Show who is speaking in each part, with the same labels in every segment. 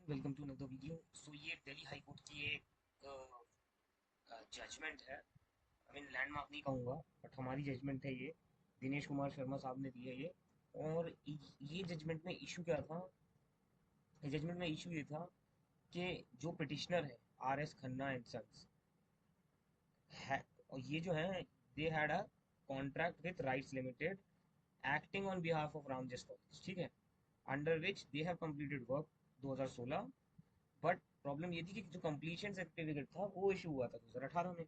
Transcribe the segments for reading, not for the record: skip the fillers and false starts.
Speaker 1: Welcome to another video. So ये Delhi high court की एक जजमेंट है। आई मीन लैंडमार्क नहीं कहूँगा, बट हमारी जजमेंट है ये। दिनेश कुमार शर्मा साहब ने दी है ये। और ये जजमेंट में इशू क्या था? ये जजमेंट में इशू ये था कि जो पिटिशनर है, R S Khanna and sons है, और ये जो है, they had a contract with RITES limited acting on behalf of Ramjas college, ठीक है, under which they have completed work 2016। But problem ये थी कि जो कंप्लीशन सर्टिफिकेट था वो इशू हुआ था 2018 में।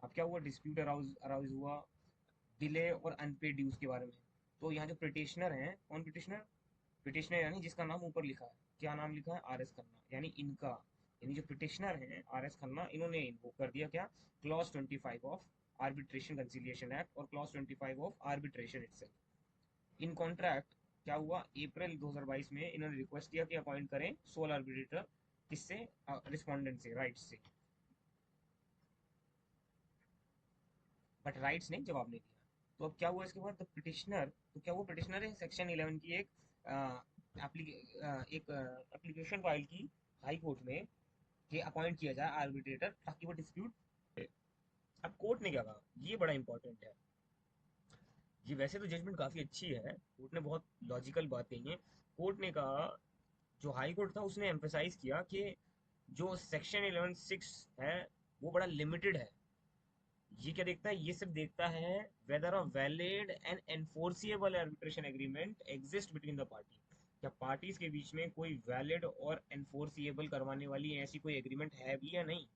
Speaker 1: अब क्या हुआ, डिस्प्यूट अराउज अराउज हुआ डिले और अनपेड ड्यूज के बारे में। तो यहाँ जो पिटिशनर हैं, कौन पिटिशनर? पिटिशनर यानी जिसका नाम ऊपर लिखा है, क्या नाम लिखा है? आर एस खन्ना, यानी इनका, यानी जो पिटिशनर हैं आर एस खन्ना, इन्होंने इन्वोक कर दिया क्या? Clause 25 of arbitration conciliation act और clause 25 of arbitration itself. In contract क्या हुआ, अप्रैल 2022 में इन्होंने रिक्वेस्ट किया कि अपॉइंट करें सोल आर्बिट्रेटर। किससे? रिस्पोंडेंट से, राइट से। बट राइट्स ने जवाब नहीं दिया। तो अब क्या हुआ इसके बाद? द पिटिशनर, तो क्या वो पिटिशनर है, सेक्शन 11 की एक एक एप्लीकेशन फाइल की हाई कोर्ट में कि अपॉइंट किया जाए आर्बिट्रेटर ताकि वो डिस्प्यूट। अब कोर्ट ने क्या कहा, ये बड़ा इंपॉर्टेंट है। ये वैसे तो जजमेंट काफी अच्छी है, कोर्ट ने बहुत लॉजिकल बात कही है। कोर्ट ने कहा, जो हाई कोर्ट था उसने एम्फेसाइज किया कि जो सेक्शन 11(6) है वो बड़ा लिमिटेड है। ये क्या देखता है? ये सिर्फ देखता है weather a valid and enforceable arbitration agreement exist between the party. क्या पार्टीज के बीच में कोई वैलिड और एनफोर्सिएबल करवाने वाली ऐसी कोई एग्रीमेंट है भी या नहीं।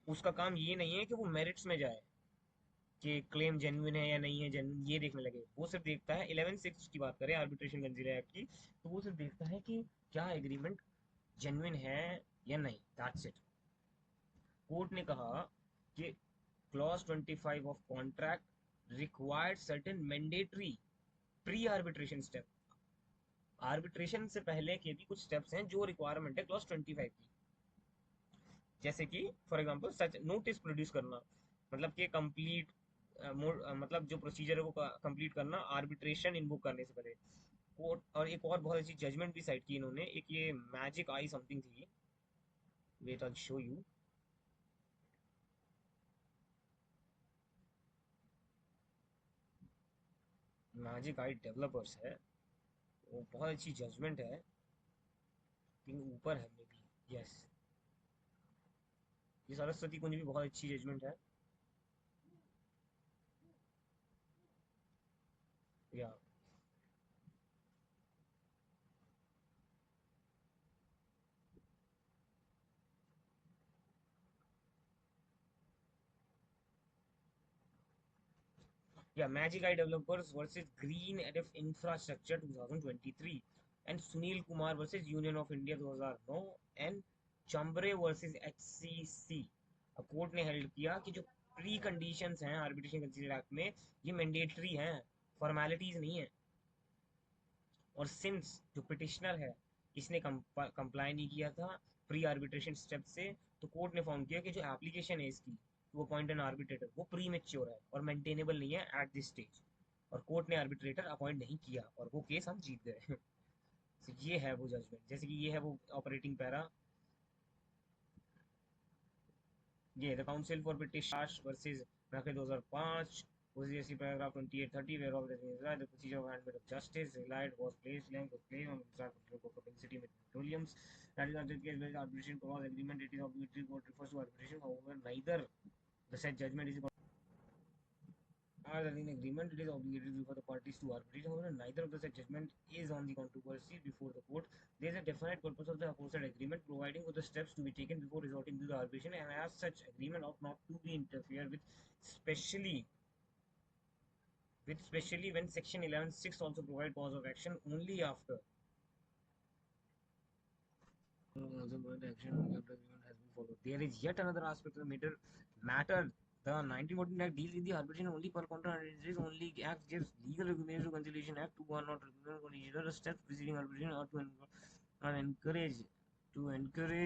Speaker 1: उसका काम ये नहीं है कि वो मेरिट्स में जाए कि क्लेम जेन्युइन है या नहीं है जेन्युइन, ये देखने लगे। वो सिर्फ देखता है 11(6) की बात करें, आर्बिट्रेशन कंसिलिएशन एक्ट की, तो वो सिर्फ देखता है कि क्या एग्रीमेंट जेन्युइन है या नहीं, दैट्स इट। कोर्ट ने कहा कि clause 25 of contract required certain mandatory pre arbitration step. Arbitration से पहले के भी कुछ स्टेप्स हैं जो रिक्वायरमेंट है क्लॉज 25 की। जैसे कि for example such notice produce करना, मतलब कि कंप्लीट, मतलब जो प्रोसीजर है वो कंप्लीट करना आर्बिट्रेशन इन्वोक करने से पहले। कोर्ट और एक और बहुत अच्छी जजमेंट भी साइट की इन्होंने, एक ये मैजिक आई समथिंग थी, wait I show you. Magic eye developers है, वो बहुत अच्छी जजमेंट है। पिंग ऊपर है मे बी, यस। ये सरस्वती कुंज भी बहुत अच्छी जजमेंट है, या magic eye developers versus green एडिफ infrastructure 2023 and Sunil Kumar versus union of India 2009 and चंबरे वर्सेस एचसीसी। अब कोर्ट ने हेल्ड किया कि जो प्री कंडीशंस हैं आर्बिट्रेशन कंसिडर एक्ट में, ये मैंडेटरी हैं, फॉर्मेलिटीज नहीं है। और सिंस जो पिटिशनर है, इसने कंप्लाई नहीं किया था प्री आर्बिट्रेशन स्टेप से, तो कोर्ट ने फाउंड किया कि जो एप्लीकेशन है इसकी टू अपॉइंट एन आर्बिट्रेटर वो प्री मेच्योर है और मेंटेनेबल नहीं है एट दिस स्टेज। और कोर्ट ने आर्बिट्रेटर अपॉइंट नहीं किया और वो केस हम जीत गए। तो ये है वो जजमेंट, जैसे कि ये है वो ऑपरेटिंग पैरा। ये the council for British versus मैके 2005 OCSC paragraph 2830 whereof the procedure of handmaid of justice relied was placed length of claim on the propensity with petroleums. That is not the case with arbitration clause agreement. It is obligatory court refers to arbitration. However, neither the said judgment is are in agreement. It is obligatory for the parties to arbitrate. However, neither of the said judgment is on the controversy before the court. There is a definite purpose of the aforesaid agreement, providing for the steps to be taken before resorting to the arbitration, and as such, agreement ought not to be interfered with, especially especially when Section 11(6) also provide cause of action only after action only after agreement has been followed. There is yet another aspect of the matter. The 1914 Act deals with the arbitration only per contra, and it is only Act gives legal recognition to Conciliation Act to are not recognized. The steps preceding arbitration are are encourage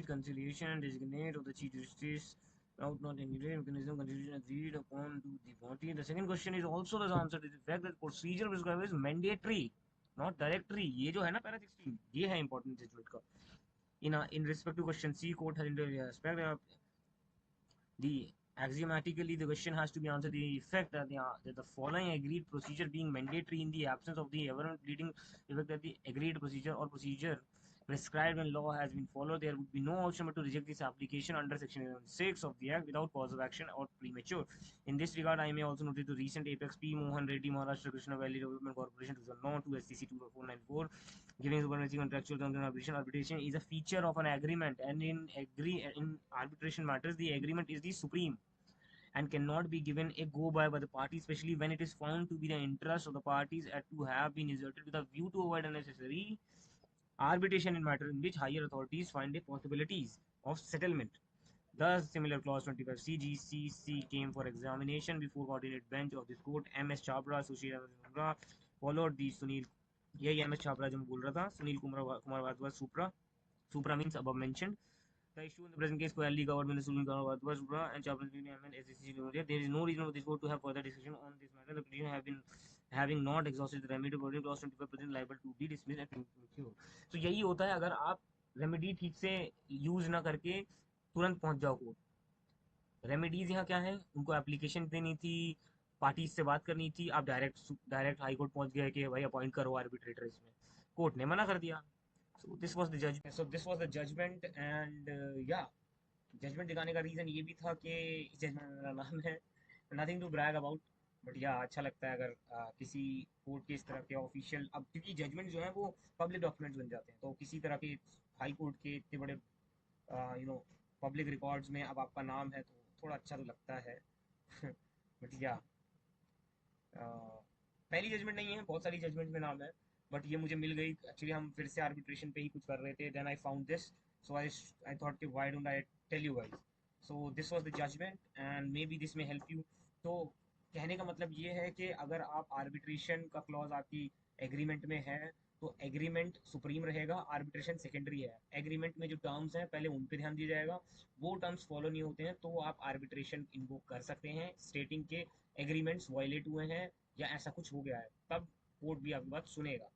Speaker 1: conciliation and designate of the Chief Justice out not any mechanism conciliation agreed upon to the party. The second question is also the answer to the fact that procedure prescribed is mandatory not directory. ये जो है ना para 16, ये है important judgement का। In respect to question C court has respect the axiomatically the question has to be answered the effect that the following agreed procedure being mandatory in the absence of the ever leading effect that the agreed procedure or procedure prescribed when law has been followed, there would be no option but to reject this application under section 6 of the act without cause of action or premature. In this regard, I may also note the recent Apex P. Mohan Reddy Maharashtra Krishna Valley Development Corporation 2009 to SCC 2494 giving supervisory contractual terms and arbitration. Arbitration is a feature of an agreement, and in arbitration matters, the agreement is the supreme and cannot be given a go by the parties, especially when it is found to be the interest of the parties and to have been exerted with a view to avoid unnecessary arbitration in matter in which higher authorities find the possibilities of settlement. Thus, similar clause 25 CGCC came for examination before coordinate bench of this court. M.S. Chhabra, Sushil followed the Sunil. यही M S Chapra जो मैं बोल रहा था, सुनील कुमार भारद्वाज सुप्रा. Supra means above mentioned. The issue in the present case squarely covered by the Sunil Kumar Bharadwaj Supra and Chhabra and SSC Memoria. There is no reason for this court to have further discussion on this matter. The petition have been having not exhausted the remedy according to clause 25% liable to be dismissed and premature. तो यही होता है, अगर आप remedy ठीक से use ना करके तुरंत पहुंच जाओ कोर्ट. रेमेडीज यहाँ क्या है, उनको एप्लीकेशन देनी थी, पार्टीज से बात करनी थी, आप डायरेक्ट डायरेक्ट हाई कोर्ट पहुंच गए कि भाई अपॉइंट करो आर्बिट्रेटर. इसमें कोर्ट ने मना कर दिया. So this was the judgement and या जजमेंट दिखाने का रीजन ये भी था कि इस जजमेंट में मेरा नाम है. Nothing to brag about, but या अच्छा लगता है अगर किसी कोर्ट के इस तरह के ऑफिशियल, अब क्योंकि जजमेंट जो है वो पब्लिक डॉक्यूमेंट्स बन जाते हैं, तो किसी तरह के हाई कोर्ट के इतने बड़े यू नो पब्लिक रिकॉर्ड्स में अब आपका नाम है तो थोड़ा अच्छा तो लगता है. बट या पहली जजमेंट नहीं है, बहुत सारी जजमेंट में नाम है, बट ये मुझे मिल गई. एक्चुअली हम फिर से आर्बिट्रेशन पे ही कुछ कर रहे थे, then I found this, so I thought कि why don't I tell you guys. So this was the judgement and maybe this में हेल्प यू. तो कहने का मतलब ये है कि अगर आप आर्बिट्रेशन का क्लॉज आपकी एग्रीमेंट में है तो एग्रीमेंट सुप्रीम रहेगा, आर्बिट्रेशन सेकेंडरी है. एग्रीमेंट में जो टर्म्स हैं पहले उन पे ध्यान दिया जाएगा, वो टर्म्स फॉलो नहीं होते हैं तो आप आर्बिट्रेशन इन्वोक कर सकते हैं स्टेटिंग के एग्रीमेंट्स वायलेट हुए हैं या ऐसा कुछ हो गया है, तब कोर्ट भी आपकी बात सुनेगा.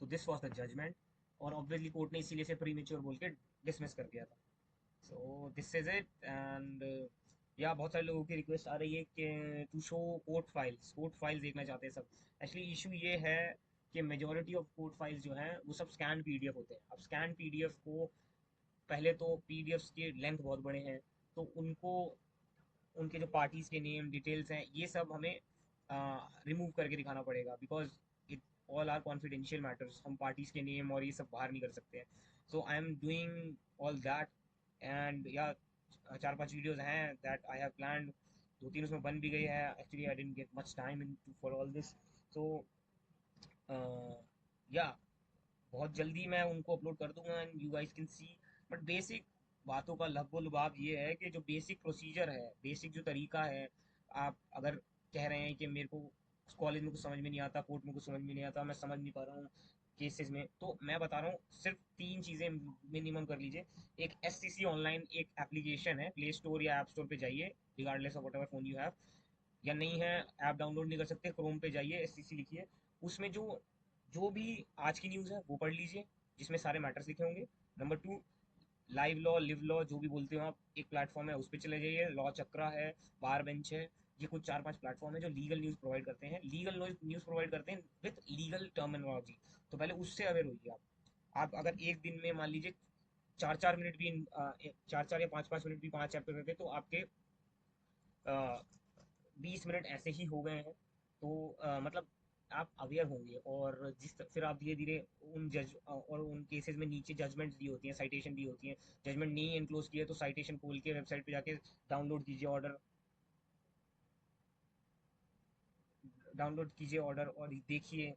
Speaker 1: तो दिस वॉज द जजमेंट, और ऑब्वियसली कोर्ट ने इसीलिए से प्री मेच्योर बोल के डिसमिस कर दिया था. So this is it and या बहुत सारे लोगों की रिक्वेस्ट आ रही है कि टू शो कोर्ट फाइल्स देखना चाहते हैं सब. एक्चुअली इशू ये है कि मेजोरिटी ऑफ कोर्ट फाइल्स जो हैं वो सब स्कैन पीडीएफ होते हैं. अब स्कैन पीडीएफ को, पहले तो पीडीएफ के लेंथ बहुत बड़े हैं, तो उनको, उनके जो पार्टीज के नेम डिटेल्स हैं ये सब हमें रिमूव करके दिखाना पड़ेगा, because it all are confidential matters. हम पार्टीज के नेम और ये सब बाहर नहीं कर सकते हैं. So I am doing all that and या चार पांच वीडियोस हैं दैट आई हैव प्लान्ड. दो तीन उसमें बन भी गई है. Actually I didn't get much time in to for all this. So या बहुत जल्दी मैं उनको अपलोड कर दूंगा and you guys can see. But basic बातों का लब्बो लुबाब ये है कि जो बेसिक प्रोसीजर है, बेसिक जो तरीका है, आप अगर कह रहे हैं कि मेरे को कॉलेज में कुछ समझ में नहीं आता, कोर्ट में कुछ समझ में नहीं आता, मैं समझ नहीं पा रहा हूँ केसेस में, तो मैं बता रहा हूँ सिर्फ तीन चीज़ें मिनिमम कर लीजिए. एक एससीसी ऑनलाइन एक एप्लीकेशन है, प्ले स्टोर या ऐप स्टोर पे जाइए, regardless of whatever phone you have, या नहीं है ऐप डाउनलोड नहीं कर सकते, क्रोम पे जाइए, एससीसी लिखिए, उसमें जो जो भी आज की न्यूज़ है वो पढ़ लीजिए जिसमें सारे मैटर्स लिखे होंगे. Number two, live law live law जो भी बोलते हो आप, एक प्लेटफॉर्म है उस पर चले जाइए. लॉ चक्रा है, बार बेंच है, ये कुछ चार पांच प्लेटफॉर्म है जो लीगल न्यूज़ प्रोवाइड करते हैं. लीगल न्यूज़ प्रोवाइड करते हैं विथ लीगल टर्मिनोलॉजी, तो पहले उससे अवेयर होइए आप. आप अगर एक दिन में मान लीजिए चार चार मिनट भी, चार चार या पाँच पाँच मिनट भी पाँच चैप्टर करके, तो आपके 20 मिनट ऐसे ही हो गए हैं. तो मतलब आप अवेयर होंगे, और फिर आप धीरे धीरे उन जज और उन केसेस में नीचे जजमेंट्स दी होती हैं, साइटेशन दी होती हैं. जजमेंट नहीं एनक्लोज किया तो साइटेशन खोल के वेबसाइट पे जाके डाउनलोड कीजिए ऑर्डर, और देखिए.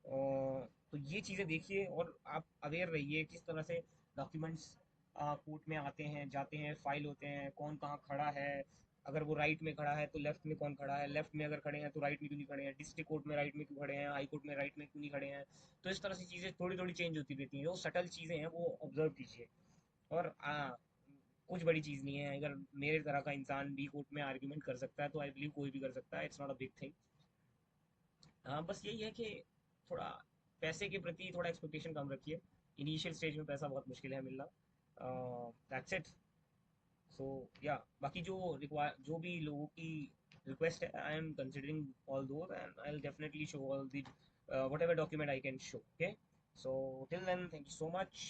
Speaker 1: तो ये चीज़ें देखिए और आप अवेयर रहिए किस तरह से डॉक्यूमेंट्स कोर्ट में आते हैं जाते हैं, फाइल होते हैं, कौन कहाँ खड़ा है. अगर वो राइट में खड़ा है तो लेफ्ट में कौन खड़ा है, लेफ्ट में अगर खड़े हैं तो राइट में क्यों नहीं खड़े हैं, डिस्ट्रिक्ट कोर्ट में राइट में क्यों खड़े हैं, हाई कोर्ट में राइट में क्यों नहीं खड़े हैं. तो इस तरह से चीज़ें थोड़ी थोड़ी चेंज होती रहती हैं, वो सटल चीज़ें हैं, वो ऑब्जर्व कीजिए. और कुछ बड़ी चीज़ नहीं है, अगर मेरे तरह का इंसान भी कोर्ट में आर्ग्यूमेंट कर सकता है तो आई बिलीव कोई भी कर सकता है. It's not a big thing. हाँ बस यही है कि थोड़ा पैसे के प्रति थोड़ा एक्सपेक्टेशन कम रखिए। इनिशियल स्टेज में पैसा बहुत मुश्किल है मिलना। That's it. सो या बाकी जो भी लोगों की रिक्वेस्ट है, I am considering all those and I will definitely show all the whatever document I can show. Okay, so till then, thank you so much.